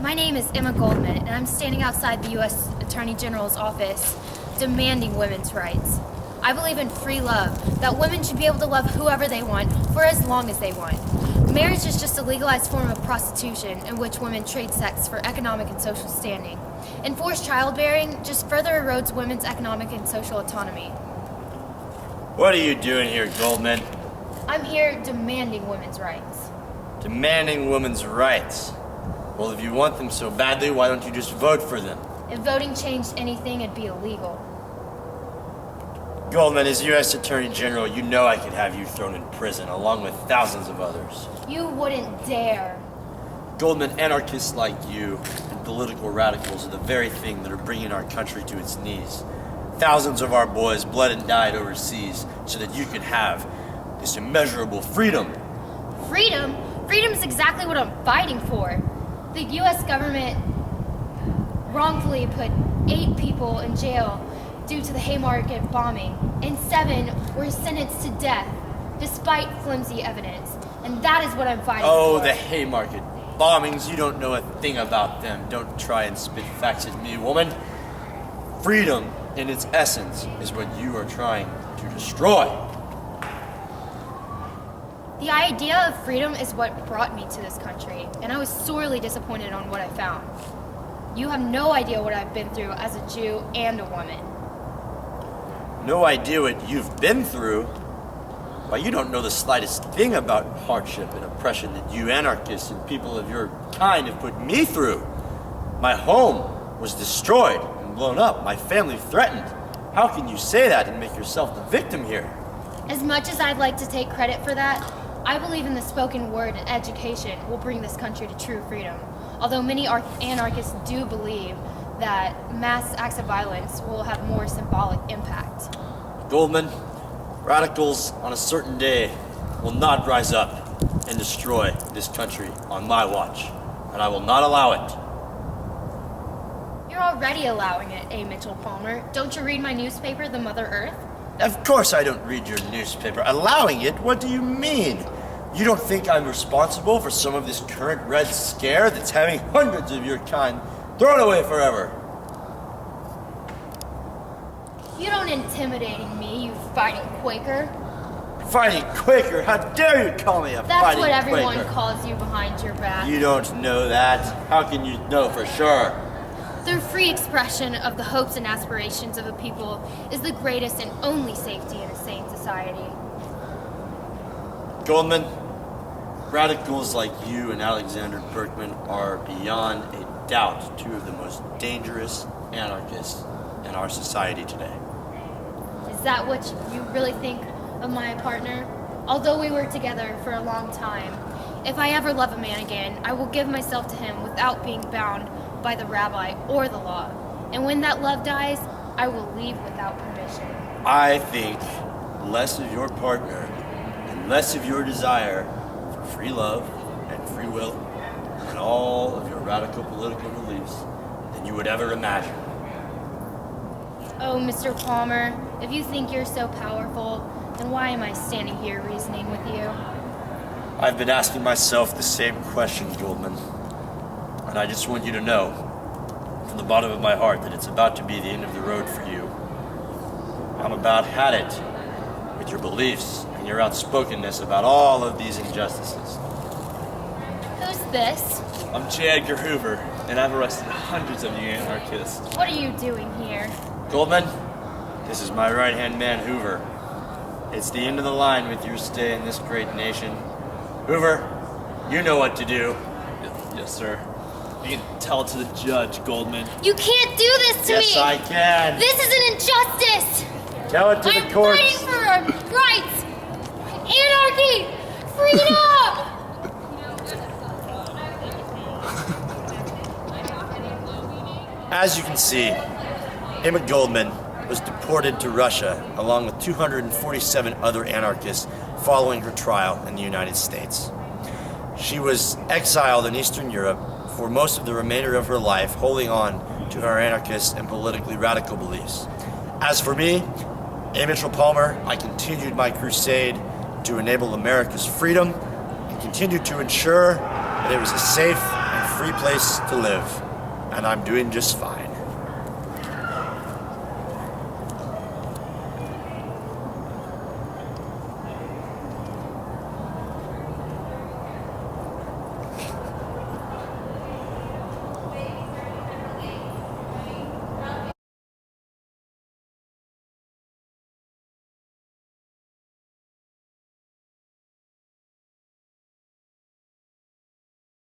My name is Emma Goldman, and I'm standing outside the U.S. Attorney General's office demanding women's rights. I believe in free love, that women should be able to love whoever they want for as long as they want. Marriage is just a legalized form of prostitution in which women trade sex for economic and social standing. And forced childbearing just further erodes women's economic and social autonomy. What are you doing here, Goldman? I'm here demanding women's rights. Demanding women's rights. Well, if you want them so badly, why don't you just vote for them? If voting changed anything, it'd be illegal. Goldman, as U.S. Attorney General, you know I could have you thrown in prison, along with thousands of others. You wouldn't dare. Goldman, anarchists like you and political radicals are the very thing that are bringing our country to its knees. Thousands of our boys bled and died overseas so that you could have this immeasurable freedom. Freedom? Freedom is exactly what I'm fighting for. The U.S. government wrongfully put 8 people in jail due to the Haymarket bombing, and 7 were sentenced to death, despite flimsy evidence. And that is what I'm fighting for. Oh, the Haymarket bombings. You don't know a thing about them. Don't try and spit facts at me, woman. Freedom, in its essence, is what you are trying to destroy. The idea of freedom is what brought me to this country, and I was sorely disappointed on what I found. You have no idea what I've been through as a Jew and a woman. No idea what you've been through? Why, you don't know the slightest thing about hardship and oppression that you anarchists and people of your kind have put me through. My home was destroyed and blown up, my family threatened. How can you say that and make yourself the victim here? As much as I'd like to take credit for that, I believe in the spoken word and education will bring this country to true freedom. Although many anarchists do believe that mass acts of violence will have more symbolic impact. Goldman, radicals on a certain day will not rise up and destroy this country on my watch, and I will not allow it. You're already allowing it, A. Mitchell Palmer. Don't you read my newspaper, The Mother Earth? Of course I don't read your newspaper. Allowing it? What do you mean? You don't think I'm responsible for some of this current Red Scare that's having hundreds of your kind thrown away forever? You don't intimidating me, you fighting Quaker. Fighting Quaker? How dare you call me a That's fighting what everyone Quaker? calls you behind your back. You don't know that. How can you know for sure? The free expression of the hopes and aspirations of a people is the greatest and only safety in a sane society. Goldman, radicals like you and Alexander Berkman are beyond a doubt 2 of the most dangerous anarchists in our society today. Is that what you really think of my partner? Although we were together for a long time, if I ever love a man again, I will give myself to him without being bound by the rabbi or the law. And when that love dies, I will leave without permission. I think less of your partner and less of your desire for free love and free will and all of your radical political beliefs than you would ever imagine. Oh, Mr. Palmer, if you think you're so powerful, then why am I standing here reasoning with you? I've been asking myself the same question, Goldman. And I just want you to know, from the bottom of my heart, that it's about to be the end of the road for you. I'm about had it with your beliefs and your outspokenness about all of these injustices. Who's this? I'm J. Edgar Hoover, and I've arrested hundreds of you anarchists. What are you doing here? Goldman, this is my right-hand man, Hoover. It's the end of the line with your stay in this great nation. Hoover, you know what to do. Yes, sir. You can tell it to the judge, Goldman. You can't do this to me! Yes, I can. This is an injustice! Tell it to I'm the courts. fighting for our rights! Anarchy! Freedom! As you can see, Emma Goldman was deported to Russia along with 247 other anarchists following her trial in the United States. She was exiled in Eastern Europe for most of the remainder of her life, holding on to her anarchist and politically radical beliefs. As for me, A. Mitchell Palmer, I continued my crusade to enable America's freedom and continued to ensure that it was a safe and free place to live, and I'm doing just fine.